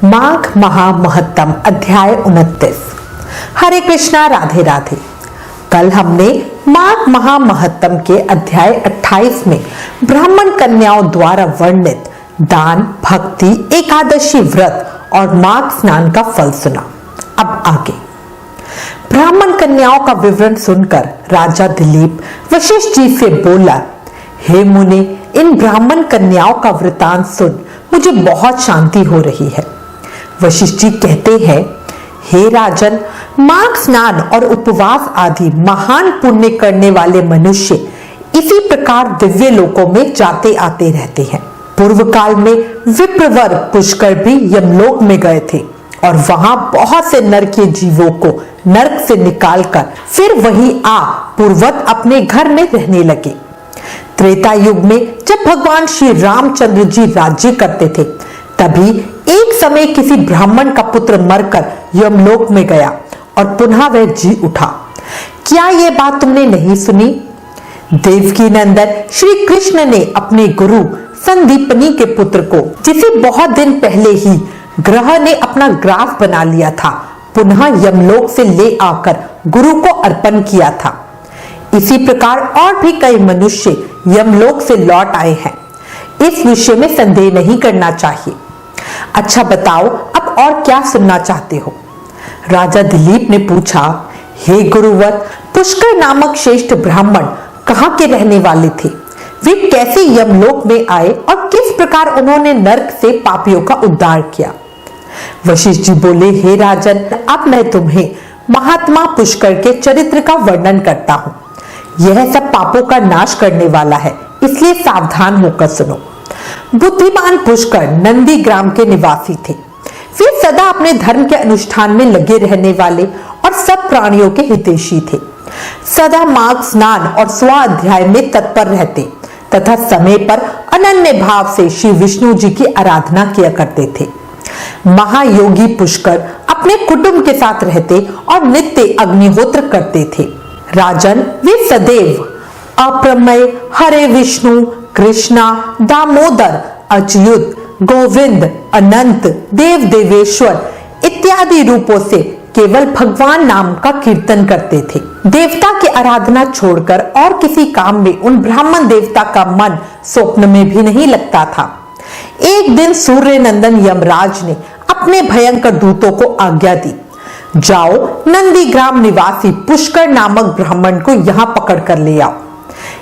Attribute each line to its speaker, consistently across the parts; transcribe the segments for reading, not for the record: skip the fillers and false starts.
Speaker 1: माघ महामहत्तम अध्याय 29। हरे कृष्णा, राधे राधे। कल हमने माघ महामहत्तम के अध्याय 28 में ब्राह्मण कन्याओं द्वारा वर्णित दान, भक्ति, एकादशी व्रत और माघ स्नान का फल सुना। अब आगे ब्राह्मण कन्याओं का विवरण सुनकर राजा दिलीप वशिष्ठ जी से बोला, हे मुनि, इन ब्राह्मण कन्याओं का वृतांत सुन मुझे बहुत शांति हो रही है। वशिष्ठ जी कहते हैं, हे राजन, माघ स्नान और उपवास आदि महान पुण्य करने वाले मनुष्य इसी प्रकार दिव्य लोकों में जाते आते रहते हैं। पूर्व काल में विप्रवर पुष्कर भी यमलोक में गए थे और वहां बहुत से नरकीय जीवों को नरक से निकालकर फिर वहीं आ पूर्वत अपने घर में रहने लगे। त्रेता युग में जब भगवान श्री रामचंद्र जी राज्य करते थे, तभी एक समय किसी ब्राह्मण का पुत्र मरकर यमलोक में गया और पुनः वह जी उठा। क्या यह बात तुमने नहीं सुनी? देवकी नंदन श्री कृष्ण ने अपने गुरु संदीपनी के पुत्र को, जिसे बहुत दिन पहले ही ग्रह ने अपना ग्रास बना लिया था, पुनः यमलोक से ले आकर गुरु को अर्पण किया था। इसी प्रकार और भी कई मनुष्य यमलोक से लौट आए हैं। इस विषय में संदेह नहीं करना चाहिए। अच्छा बताओ, अब और क्या सुनना चाहते हो? राजा दिलीप ने पूछा, हे गुरुवर, पुष्कर नामक श्रेष्ठ ब्राह्मण कहाँ के रहने वाले थे? वे कैसे यमलोक में आए और किस प्रकार उन्होंने नरक से पापियों का उद्धार किया? वशिष्ठ जी बोले, हे राजन, अब मैं तुम्हें महात्मा पुष्कर के चरित्र का वर्णन करता हूँ। यह सब पापों का नाश करने वाला है, इसलिए सावधान होकर सुनो। बुद्धिमान पुष्कर नंदी ग्राम के निवासी थे। वे सदा अपने धर्म के अनुष्ठान में लगे रहने वाले और सब प्राणियों के हितैषी थे। सदा माघ स्नान और स्वाध्याय में तत्पर रहते तथा समय पर अनन्य भाव से श्री विष्णु जी की आराधना किया करते थे। महायोगी पुष्कर अपने कुटुंब के साथ रहते और नित्य अग्निहोत्र करते थे। राजन, वे सदैव अप्रमेय हरे विष्णु, कृष्णा, दामोदर, अच्युत, गोविंद, अनंत, देव देवेश्वर इत्यादि रूपों से केवल भगवान नाम का कीर्तन करते थे। देवता की आराधना छोड़कर और किसी काम में उन ब्राह्मण देवता का मन स्वप्न में भी नहीं लगता था। एक दिन सूर्य नंदन यमराज ने अपने भयंकर दूतों को आज्ञा दी, जाओ नंदी ग्राम निवासी पुष्कर नामक ब्राह्मण को यहाँ पकड़ कर ले आओ।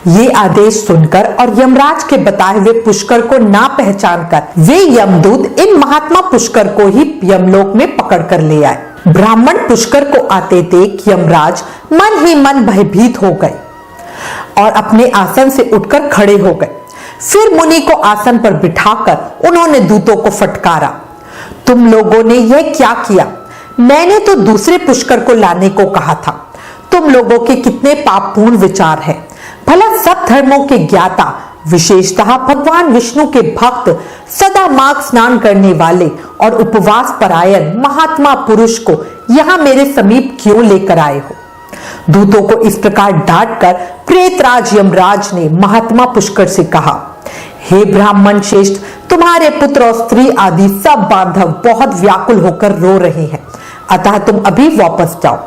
Speaker 1: ये आदेश सुनकर और यमराज के बताए हुए पुष्कर को ना पहचान कर वे यमदूत इन महात्मा पुष्कर को ही यमलोक में पकड़ कर ले आए। ब्राह्मण पुष्कर को आते देख यमराज मन ही मन भयभीत हो गए और अपने आसन से उठकर खड़े हो गए। फिर मुनि को आसन पर बिठाकर उन्होंने दूतों को फटकारा, तुम लोगों ने यह क्या किया? मैंने तो दूसरे पुष्कर को लाने को कहा था। तुम लोगों के कितने पापपूर्ण विचार हैं। भला सब धर्मों के ज्ञाता, विशेषतः भगवान विष्णु के भक्त, सदा माघ स्नान करने वाले और उपवास परायण महात्मा पुरुष को यहाँ मेरे समीप क्यों लेकर आए हो? दूतों को इस प्रकार डांटकर प्रेतराज यमराज ने महात्मा पुष्कर से कहा, हे ब्राह्मण श्रेष्ठ, तुम्हारे पुत्र और स्त्री आदि सब बांधव बहुत व्याकुल होकर रो रहे हैं, अतः तुम अभी वापस जाओ।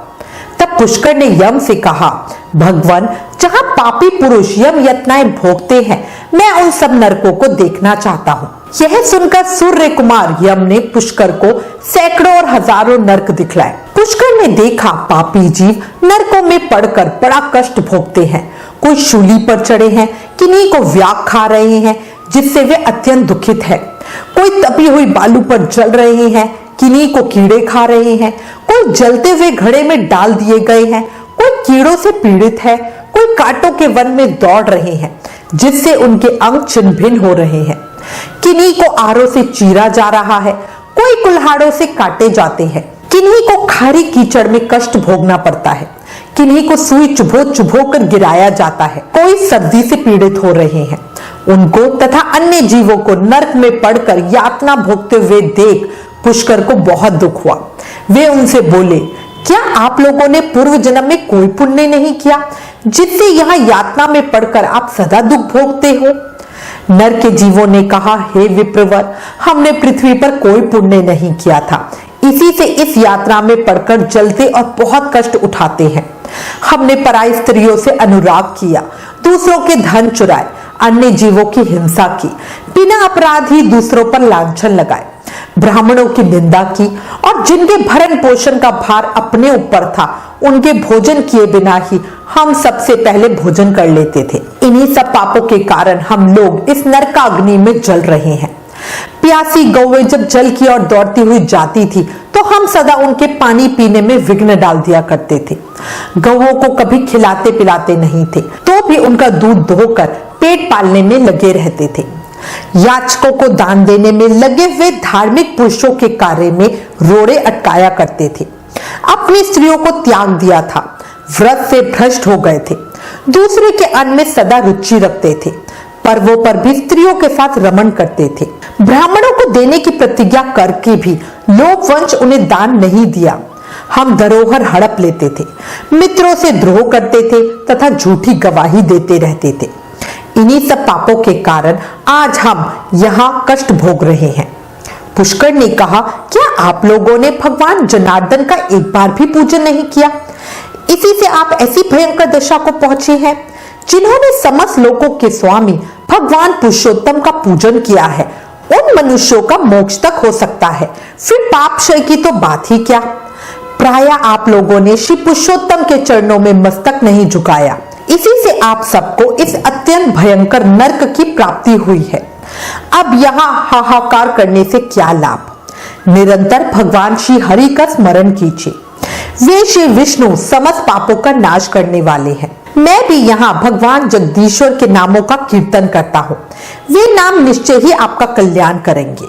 Speaker 1: तब पुष्कर ने यम से कहा, भगवान, जहां पापी पुरुष यम यातनाएं भोगते हैं, मैं उन सब नरकों को देखना चाहता हूँ। यह सुनकर सूर्य कुमार यम ने पुष्कर को सैकड़ों और हजारों नरक दिखलाए। पुष्कर ने देखा पापी जीव नरकों में पड़कर बड़ा कष्ट भोगते हैं। कोई शूली पर चढ़े हैं, किन्हीं को व्याग खा रहे हैं जिससे वे अत्यंत दुखित है। कोई तपी हुई बालू पर जल रहे हैं, किन्हीं को कीड़े खा रहे हैं। कोई जलते हुए घड़े में डाल दिए गए हैं। कोई कीड़ों से पीड़ित है। कोई कांटों के वन में दौड़ रहे हैं जिससे उनके अंग छिन्न भिन्न हो रहे हैं। किन्हीं को आरों से चीरा जा रहा है। कोई कुल्हाड़ों से काटे जाते हैं। किन्हीं को खारी कीचड़ में कष्ट भोगना पड़ता है। किन्हीं को सुई चुभो चुभो कर गिराया जाता है। कोई सर्दी से पीड़ित हो रहे हैं। उनको तथा अन्य जीवों को नरक में पड़कर यातना भोगते हुए देख पुष्कर को बहुत दुख हुआ। वे उनसे बोले, क्या आप लोगों ने पूर्व जन्म में कोई पुण्य नहीं किया जिससे यहाँ यातना में पड़कर आप सदा दुख भोगते हो? नर के जीवों ने कहा, हे विप्रवर, हमने पृथ्वी पर कोई पुण्य नहीं किया था, इसी से इस यात्रा में पड़कर जलते और बहुत कष्ट उठाते हैं। हमने पराई स्त्रियों से अनुराग किया, दूसरों के धन चुराए, अन्य जीवों की हिंसा की, बिना अपराध ही दूसरों पर लांछन लगाए, ब्राह्मणों की निंदा की और जिनके भरण पोषण का भार अपने ऊपर था उनके भोजन किए बिना ही हम सबसे पहले भोजन कर लेते थे। इन्हीं सब पापों के कारण हम लोग इस नरकाग्नि में जल रहे हैं। प्यासी गौएं जब जल की ओर दौड़ती हुई जाती थी तो हम सदा उनके पानी पीने में विघ्न डाल दिया करते थे। गौओं को कभी खिलाते पिलाते नहीं थे तो भी उनका दूध धोकर पेट पालने में लगे रहते थे। याचकों को दान देने में लगे हुए धार्मिक पुरुषों के कार्य में रोड़े अटकाया करते थे। अपनी स्त्रियों को त्याग दिया था, व्रत से भ्रष्ट हो गए थे, दूसरे के अन्न में सदा रुचि रखते थे, पर्वों पर भी स्त्रियों के साथ रमण करते थे। ब्राह्मणों को देने की प्रतिज्ञा करके भी लोकवंश उन्हें दान नहीं दिया। हम धरोहर हड़प लेते थे, मित्रों से द्रोह करते थे तथा झूठी गवाही देते रहते थे। इन्हीं सब पापों के कारण आज हम यहाँ कष्ट भोग रहे हैं। पुष्कर ने कहा, क्या आप लोगों ने भगवान जनार्दन का एक बार भी पूजन नहीं किया? इसी से आप ऐसी भयंकर दशा को पहुंचे हैं। जिन्होंने समस्त लोगों के स्वामी भगवान पुरुषोत्तम का पूजन किया है उन मनुष्यों का मोक्ष तक हो सकता है, फिर पाप क्षय की तो बात ही क्या। प्राय आप लोगों ने श्री पुरुषोत्तम के चरणों में मस्तक नहीं झुकाया, इसी से आप सबको इस अत्यंत भयंकर नरक की प्राप्ति हुई है। अब यहाँ हाहाकार करने से क्या लाभ? निरंतर भगवान श्री हरि का स्मरण कीजिए, वे श्री विष्णु समस्त पापों का नाश करने वाले हैं। मैं भी यहाँ भगवान जगदीश्वर के नामों का कीर्तन करता हूँ, वे नाम निश्चय ही आपका कल्याण करेंगे।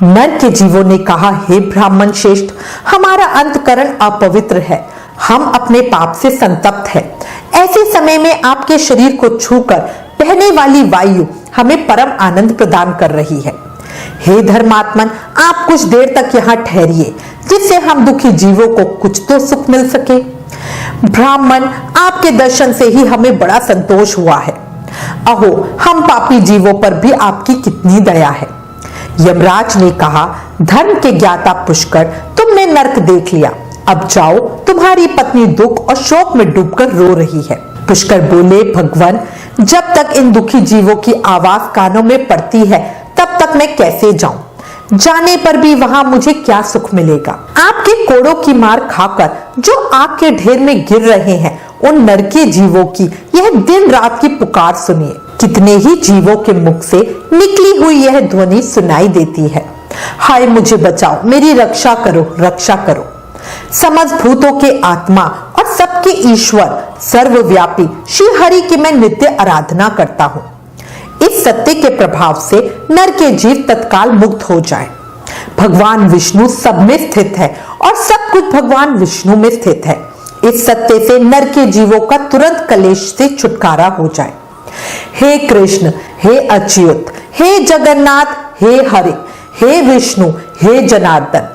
Speaker 1: नर के जीवों ने कहा, हे ब्राह्मण श्रेष्ठ, हमारा अंतकरण अपवित्र है, हम अपने पाप से संतप्त हैं। ऐसे समय में आपके शरीर को छूकर बहने वाली वायु हमें परम आनंद प्रदान कर रही है। हे धर्मात्मन, आप कुछ देर तक यहाँ ठहरिए, जिससे हम दुखी जीवों को कुछ तो सुख मिल सके। ब्राह्मण, आपके दर्शन से ही हमें बड़ा संतोष हुआ है। अहो, हम पापी जीवों पर भी आपकी कितनी दया है। यमराज ने कहा, धर्म के ज्ञाता पुष्कर, तुमने नरक देख लिया, अब जाओ, तुम्हारी पत्नी दुख और शोक में डूबकर रो रही है। पुष्कर बोले, भगवान, जब तक इन दुखी जीवों की आवाज कानों में पड़ती है तब तक मैं कैसे जाऊं? जाने पर भी वहां मुझे क्या सुख मिलेगा? आपके कोड़ों की मार खाकर जो आग के ढेर में गिर रहे हैं उन नरकी जीवों की यह दिन रात की पुकार सुनिए। कितने ही जीवों के मुख से निकली हुई यह ध्वनि सुनाई देती है, हाय मुझे बचाओ, मेरी रक्षा करो, रक्षा करो। समस्त भूतों के आत्मा और सबके ईश्वर सर्वव्यापी श्री हरि की मैं नित्य आराधना करता हूँ। इस सत्य के प्रभाव से नर के जीव तत्काल मुक्त हो जाए। भगवान विष्णु सब में स्थित है और सब कुछ भगवान विष्णु में स्थित है। इस सत्य से नर के जीवों का तुरंत कलेश से छुटकारा हो जाए। हे कृष्ण, हे अच्युत, हे जगन्नाथ, हे हरि, हे विष्णु, हे जनार्दन,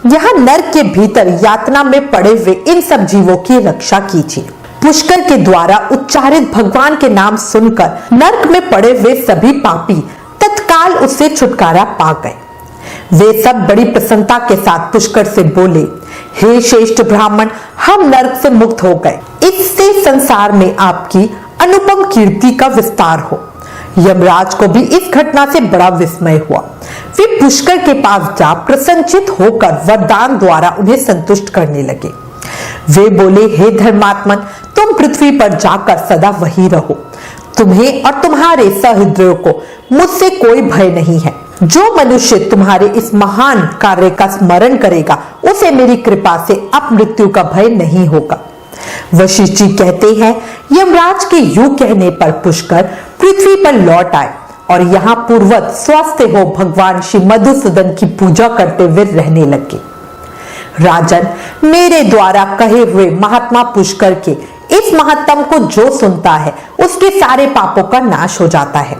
Speaker 1: यहाँ नरक के भीतर यातना में पड़े हुए इन सब जीवों की रक्षा कीजिए। पुष्कर के द्वारा उच्चारित भगवान के नाम सुनकर नरक में पड़े हुए सभी पापी तत्काल उससे छुटकारा पा गए। वे सब बड़ी प्रसन्नता के साथ पुष्कर से बोले, हे श्रेष्ठ ब्राह्मण, हम नरक से मुक्त हो गए, इससे संसार में आपकी अनुपम कीर्ति का विस्तार हो। यमराज को भी इस घटना से बड़ा विस्मय हुआ। वे पुष्कर के पास जा प्रसन्नचित होकर वरदान द्वारा उन्हें संतुष्ट करने लगे। वे बोले, हे धर्मात्मन, तुम पृथ्वी पर जाकर सदा वही रहो। तुम्हें और तुम्हारे सहृदयों को मुझसे कोई भय नहीं है। जो मनुष्य तुम्हारे इस महान कार्य का स्मरण करेगा उसे मेरी कृपा से अपमृत्यु का भय नहीं होगा। वशिष्ठ जी कहते हैं, यमराज के यूं कहने पर पुष्कर पृथ्वी पर लौट आए और यहाँ पूर्वत स्वस्थ हो भगवान श्री मधुसूदन की पूजा करते हुए रहने लगे। राजन, मेरे द्वारा कहे हुए महात्मा पुष्कर के इस महत्तम को जो सुनता है उसके सारे पापों का नाश हो जाता है।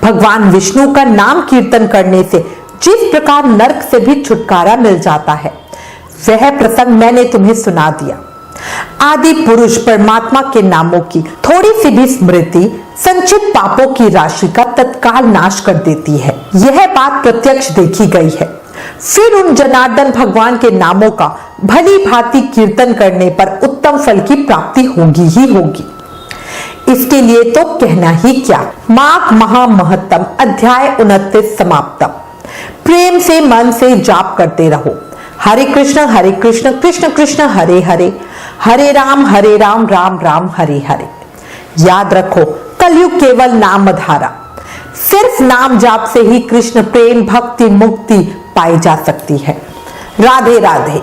Speaker 1: भगवान विष्णु का नाम कीर्तन करने से जिस प्रकार नरक से भी छुटकारा मिल जाता है वह प्रसंग मैंने तुम्हें सुना दिया। आदि पुरुष परमात्मा के नामों की थोड़ी सी भी स्मृति संचित पापों की राशि का तत्काल नाश कर देती है। यह बात प्रत्यक्ष देखी गई है। फिर उन जनार्दन भगवान के नामों का भली भांति कीर्तन करने पर उत्तम फल की प्राप्ति होगी ही होगी। इसके लिए तो कहना ही क्या। माघ महामहत्तम अध्याय 29 समाप्तम। प्रेम से मन से जाप करते रहो। हरे कृष्ण कृष्ण कृष्ण हरे हरे, हरे राम राम राम हरे हरे। याद रखो, कलयुग केवल नाम धारा। सिर्फ नाम जाप से ही कृष्ण प्रेम भक्ति मुक्ति पाई जा सकती है। राधे राधे।